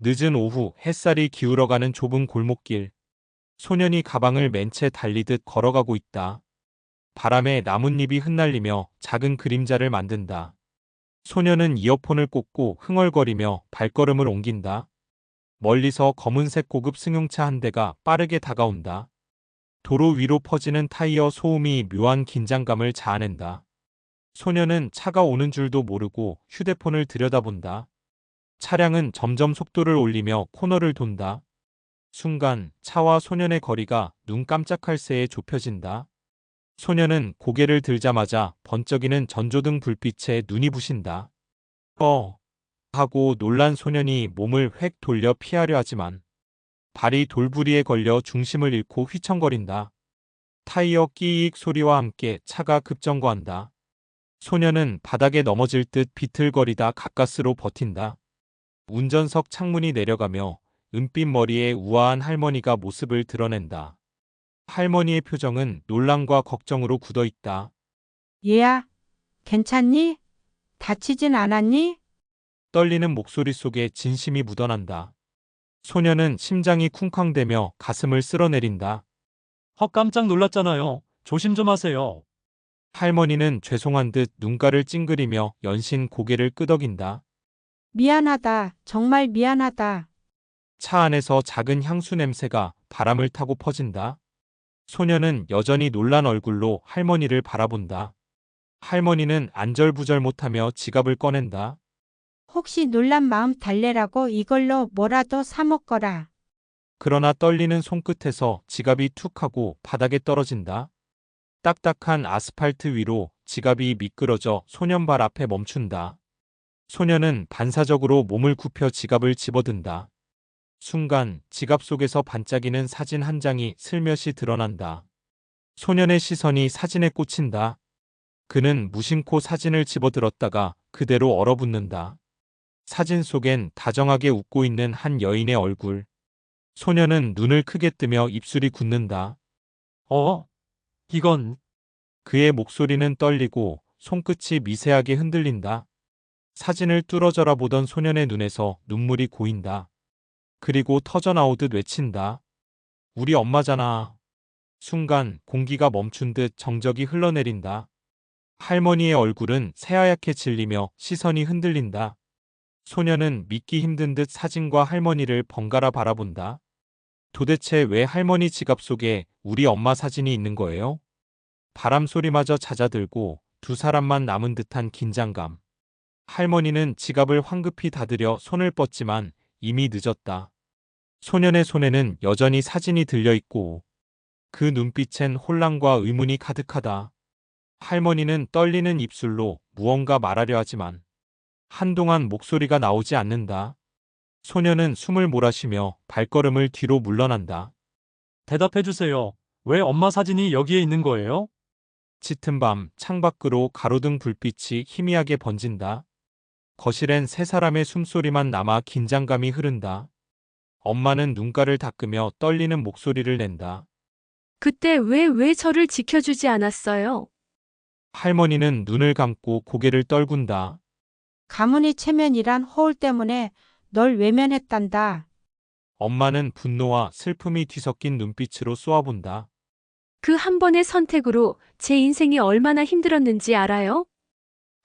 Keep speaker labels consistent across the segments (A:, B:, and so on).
A: 늦은 오후 햇살이 기울어가는 좁은 골목길. 소년이 가방을 맨 채 달리듯 걸어가고 있다. 바람에 나뭇잎이 흩날리며 작은 그림자를 만든다. 소년은 이어폰을 꽂고 흥얼거리며 발걸음을 옮긴다. 멀리서 검은색 고급 승용차 한 대가 빠르게 다가온다. 도로 위로 퍼지는 타이어 소음이 묘한 긴장감을 자아낸다. 소년은 차가 오는 줄도 모르고 휴대폰을 들여다본다. 차량은 점점 속도를 올리며 코너를 돈다. 순간 차와 소년의 거리가 눈 깜짝할 새에 좁혀진다. 소년은 고개를 들자마자 번쩍이는 전조등 불빛에 눈이 부신다. 하고 놀란 소년이 몸을 획 돌려 피하려 하지만 발이 돌부리에 걸려 중심을 잃고 휘청거린다. 타이어 끼익 소리와 함께 차가 급정거한다. 소년은 바닥에 넘어질 듯 비틀거리다 가까스로 버틴다. 운전석 창문이 내려가며 은빛 머리에 우아한 할머니가 모습을 드러낸다. 할머니의 표정은 놀람과 걱정으로 굳어있다.
B: 얘야, 괜찮니? 다치진 않았니?
A: 떨리는 목소리 속에 진심이 묻어난다. 소년은 심장이 쿵쾅대며 가슴을 쓸어내린다.
C: 깜짝 놀랐잖아요. 조심 좀 하세요.
A: 할머니는 죄송한 듯 눈가를 찡그리며 연신 고개를 끄덕인다.
B: 미안하다. 정말 미안하다.
A: 차 안에서 작은 향수 냄새가 바람을 타고 퍼진다. 소년은 여전히 놀란 얼굴로 할머니를 바라본다. 할머니는 안절부절 못하며 지갑을 꺼낸다.
B: 혹시 놀란 마음 달래라고 이걸로 뭐라도 사 먹거라.
A: 그러나 떨리는 손끝에서 지갑이 툭 하고 바닥에 떨어진다. 딱딱한 아스팔트 위로 지갑이 미끄러져 소년 발 앞에 멈춘다. 소년은 반사적으로 몸을 굽혀 지갑을 집어든다. 순간 지갑 속에서 반짝이는 사진 한 장이 슬며시 드러난다. 소년의 시선이 사진에 꽂힌다. 그는 무심코 사진을 집어들었다가 그대로 얼어붙는다. 사진 속엔 다정하게 웃고 있는 한 여인의 얼굴. 소년은 눈을 크게 뜨며 입술이 굳는다.
C: 이건
A: 그의 목소리는 떨리고 손끝이 미세하게 흔들린다. 사진을 뚫어져라 보던 소년의 눈에서 눈물이 고인다. 그리고 터져나오듯 외친다. 우리 엄마잖아. 순간 공기가 멈춘 듯 정적이 흘러내린다. 할머니의 얼굴은 새하얗게 질리며 시선이 흔들린다. 소년은 믿기 힘든 듯 사진과 할머니를 번갈아 바라본다. 도대체 왜 할머니 지갑 속에 우리 엄마 사진이 있는 거예요? 바람 소리마저 잦아들고 두 사람만 남은 듯한 긴장감. 할머니는 지갑을 황급히 닫으려 손을 뻗지만 이미 늦었다. 소년의 손에는 여전히 사진이 들려있고 그 눈빛엔 혼란과 의문이 가득하다. 할머니는 떨리는 입술로 무언가 말하려 하지만 한동안 목소리가 나오지 않는다. 소년은 숨을 몰아쉬며 발걸음을 뒤로 물러난다.
C: 대답해 주세요. 왜 엄마 사진이 여기에 있는 거예요?
A: 짙은 밤 창밖으로 가로등 불빛이 희미하게 번진다. 거실엔 세 사람의 숨소리만 남아 긴장감이 흐른다. 엄마는 눈가를 닦으며 떨리는 목소리를 낸다.
D: 그때 왜 저를 지켜주지 않았어요?
A: 할머니는 눈을 감고 고개를 떨군다.
B: 가문이 체면이란 허울 때문에 널 외면했단다.
A: 엄마는 분노와 슬픔이 뒤섞인 눈빛으로 쏘아본다.
D: 그 한 번의 선택으로 제 인생이 얼마나 힘들었는지 알아요?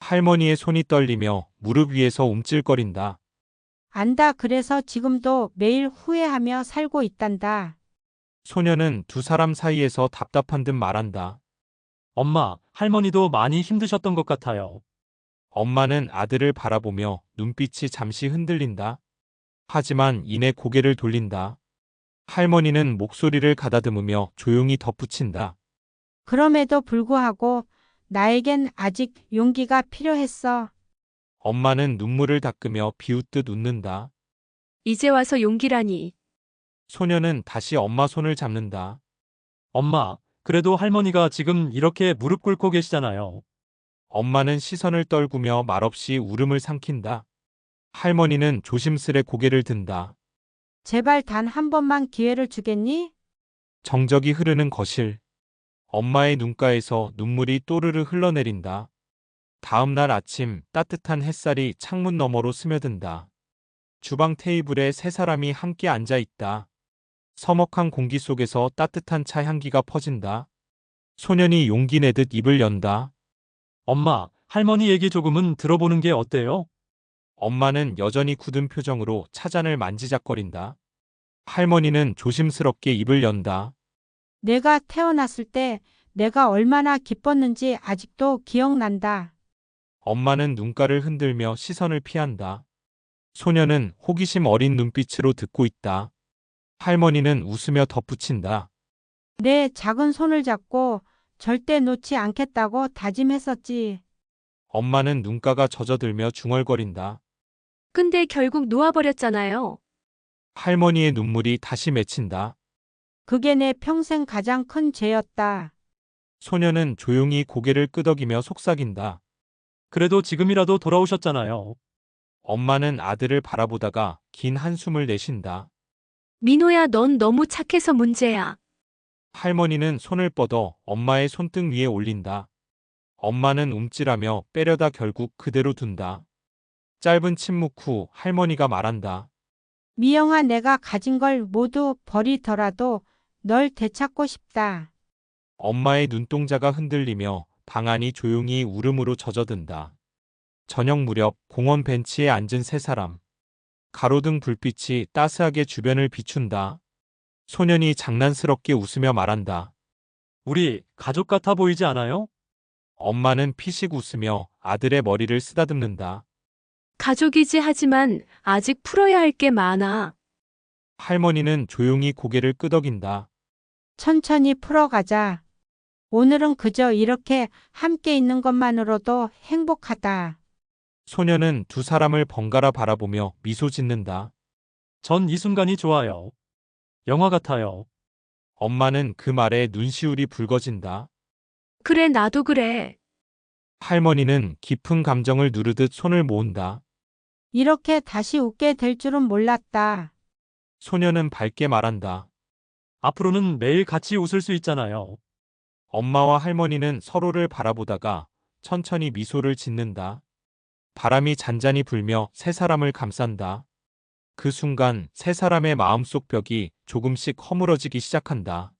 A: 할머니의 손이 떨리며 무릎 위에서 움찔거린다.
B: 안다. 그래서 지금도 매일 후회하며 살고 있단다.
A: 소년은 두 사람 사이에서 답답한 듯 말한다.
C: 엄마, 할머니도 많이 힘드셨던 것 같아요.
A: 엄마는 아들을 바라보며 눈빛이 잠시 흔들린다. 하지만 이내 고개를 돌린다. 할머니는 목소리를 가다듬으며 조용히 덧붙인다.
B: 그럼에도 불구하고 나에겐 아직 용기가 필요했어.
A: 엄마는 눈물을 닦으며 비웃듯 웃는다.
D: 이제 와서 용기라니.
A: 소년은 다시 엄마 손을 잡는다.
C: 엄마, 그래도 할머니가 지금 이렇게 무릎 꿇고 계시잖아요.
A: 엄마는 시선을 떨구며 말없이 울음을 삼킨다. 할머니는 조심스레 고개를 든다.
B: 제발 단 한 번만 기회를 주겠니?
A: 정적이 흐르는 거실. 엄마의 눈가에서 눈물이 또르르 흘러내린다. 다음 날 아침 따뜻한 햇살이 창문 너머로 스며든다. 주방 테이블에 세 사람이 함께 앉아 있다. 서먹한 공기 속에서 따뜻한 차 향기가 퍼진다. 소년이 용기 내듯 입을 연다.
C: 엄마, 할머니 얘기 조금은 들어보는 게 어때요?
A: 엄마는 여전히 굳은 표정으로 차잔을 만지작거린다. 할머니는 조심스럽게 입을 연다.
B: 내가 태어났을 때 내가 얼마나 기뻤는지 아직도 기억난다.
A: 엄마는 눈가를 흔들며 시선을 피한다. 소녀는 호기심 어린 눈빛으로 듣고 있다. 할머니는 웃으며 덧붙인다.
B: 내 작은 손을 잡고 절대 놓지 않겠다고 다짐했었지.
A: 엄마는 눈가가 젖어들며 중얼거린다.
D: 근데 결국 놓아버렸잖아요.
A: 할머니의 눈물이 다시 맺힌다.
B: 그게 내 평생 가장 큰 죄였다.
A: 소녀는 조용히 고개를 끄덕이며 속삭인다.
C: 그래도 지금이라도 돌아오셨잖아요.
A: 엄마는 아들을 바라보다가 긴 한숨을 내쉰다.
D: 민호야, 넌 너무 착해서 문제야.
A: 할머니는 손을 뻗어 엄마의 손등 위에 올린다. 엄마는 움찔하며 빼려다 결국 그대로 둔다. 짧은 침묵 후 할머니가 말한다.
B: 미영아, 내가 가진 걸 모두 버리더라도 널 되찾고 싶다.
A: 엄마의 눈동자가 흔들리며 방 안이 조용히 울음으로 젖어든다. 저녁 무렵 공원 벤치에 앉은 세 사람. 가로등 불빛이 따스하게 주변을 비춘다. 소년이 장난스럽게 웃으며 말한다.
C: 우리 가족 같아 보이지 않아요?
A: 엄마는 피식 웃으며 아들의 머리를 쓰다듬는다.
D: 가족이지 하지만 아직 풀어야 할 게 많아.
A: 할머니는 조용히 고개를 끄덕인다.
B: 천천히 풀어가자. 오늘은 그저 이렇게 함께 있는 것만으로도 행복하다.
A: 소년은 두 사람을 번갈아 바라보며 미소 짓는다.
C: 전 이 순간이 좋아요. 영화 같아요.
A: 엄마는 그 말에 눈시울이 붉어진다.
D: 그래, 나도 그래.
A: 할머니는 깊은 감정을 누르듯 손을 모은다.
B: 이렇게 다시 웃게 될 줄은 몰랐다.
A: 소년은 밝게 말한다.
C: 앞으로는 매일 같이 웃을 수 있잖아요.
A: 엄마와 할머니는 서로를 바라보다가 천천히 미소를 짓는다. 바람이 잔잔히 불며 세 사람을 감싼다. 그 순간 세 사람의 마음속 벽이 조금씩 허물어지기 시작한다.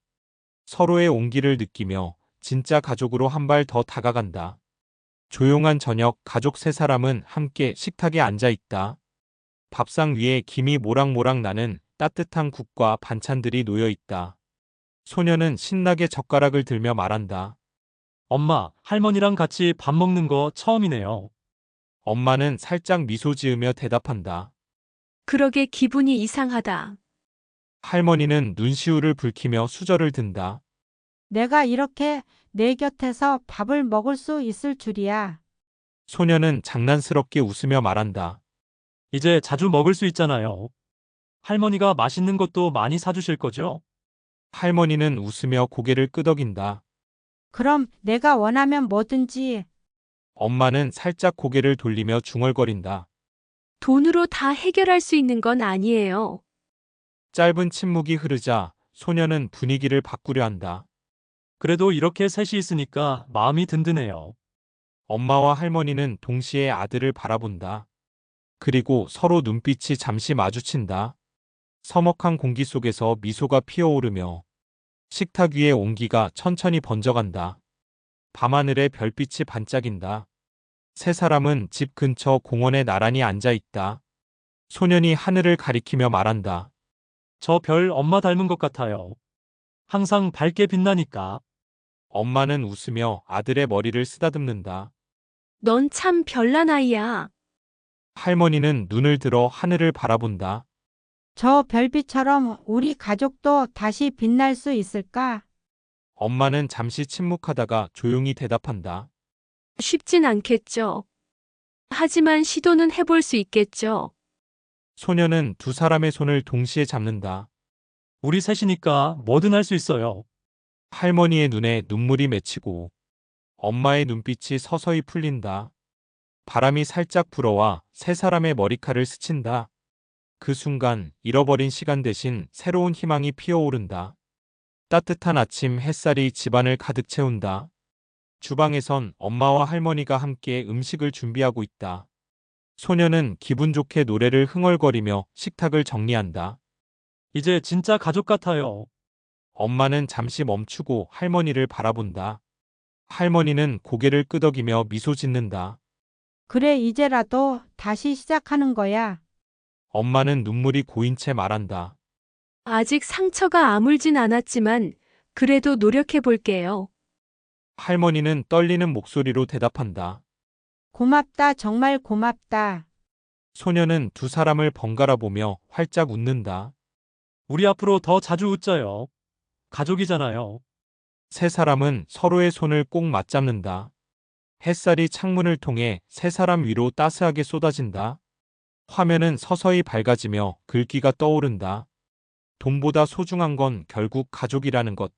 A: 서로의 온기를 느끼며 진짜 가족으로 한 발 더 다가간다. 조용한 저녁 가족 세 사람은 함께 식탁에 앉아 있다. 밥상 위에 김이 모락모락 나는 따뜻한 국과 반찬들이 놓여 있다. 소녀는 신나게 젓가락을 들며 말한다.
C: 엄마, 할머니랑 같이 밥 먹는 거 처음이네요.
A: 엄마는 살짝 미소 지으며 대답한다.
D: 그러게 기분이 이상하다.
A: 할머니는 눈시울을 붉히며 수저를 든다.
B: 내가 이렇게 내 곁에서 밥을 먹을 수 있을 줄이야.
A: 소녀는 장난스럽게 웃으며 말한다.
C: 이제 자주 먹을 수 있잖아요. 할머니가 맛있는 것도 많이 사주실 거죠?
A: 할머니는 웃으며 고개를 끄덕인다.
B: 그럼 내가 원하면 뭐든지.
A: 엄마는 살짝 고개를 돌리며 중얼거린다.
D: 돈으로 다 해결할 수 있는 건 아니에요.
A: 짧은 침묵이 흐르자 소녀는 분위기를 바꾸려 한다.
C: 그래도 이렇게 셋이 있으니까 마음이 든든해요.
A: 엄마와 할머니는 동시에 아들을 바라본다. 그리고 서로 눈빛이 잠시 마주친다. 서먹한 공기 속에서 미소가 피어오르며 식탁 위의 온기가 천천히 번져간다. 밤하늘에 별빛이 반짝인다. 세 사람은 집 근처 공원에 나란히 앉아 있다. 소년이 하늘을 가리키며 말한다.
C: 저 별 엄마 닮은 것 같아요. 항상 밝게 빛나니까.
A: 엄마는 웃으며 아들의 머리를 쓰다듬는다.
D: 넌 참 별난 아이야.
A: 할머니는 눈을 들어 하늘을 바라본다.
B: 저 별빛처럼 우리 가족도 다시 빛날 수 있을까?
A: 엄마는 잠시 침묵하다가 조용히 대답한다.
D: 쉽진 않겠죠. 하지만 시도는 해볼 수 있겠죠.
A: 소녀는 두 사람의 손을 동시에 잡는다.
C: 우리 셋이니까 뭐든 할 수 있어요.
A: 할머니의 눈에 눈물이 맺히고 엄마의 눈빛이 서서히 풀린다. 바람이 살짝 불어와 세 사람의 머리카락을 스친다. 그 순간 잃어버린 시간 대신 새로운 희망이 피어오른다. 따뜻한 아침 햇살이 집안을 가득 채운다. 주방에선 엄마와 할머니가 함께 음식을 준비하고 있다. 소녀는 기분 좋게 노래를 흥얼거리며 식탁을 정리한다.
C: 이제 진짜 가족 같아요.
A: 엄마는 잠시 멈추고 할머니를 바라본다. 할머니는 고개를 끄덕이며 미소 짓는다.
B: 그래, 이제라도 다시 시작하는 거야.
A: 엄마는 눈물이 고인 채 말한다.
D: 아직 상처가 아물진 않았지만 그래도 노력해 볼게요.
A: 할머니는 떨리는 목소리로 대답한다.
B: 고맙다, 정말 고맙다.
A: 소녀는 두 사람을 번갈아 보며 활짝 웃는다.
C: 우리 앞으로 더 자주 웃자요. 가족이잖아요.
A: 세 사람은 서로의 손을 꼭 맞잡는다. 햇살이 창문을 통해 세 사람 위로 따스하게 쏟아진다. 화면은 서서히 밝아지며 글귀가 떠오른다. 돈보다 소중한 건 결국 가족이라는 것.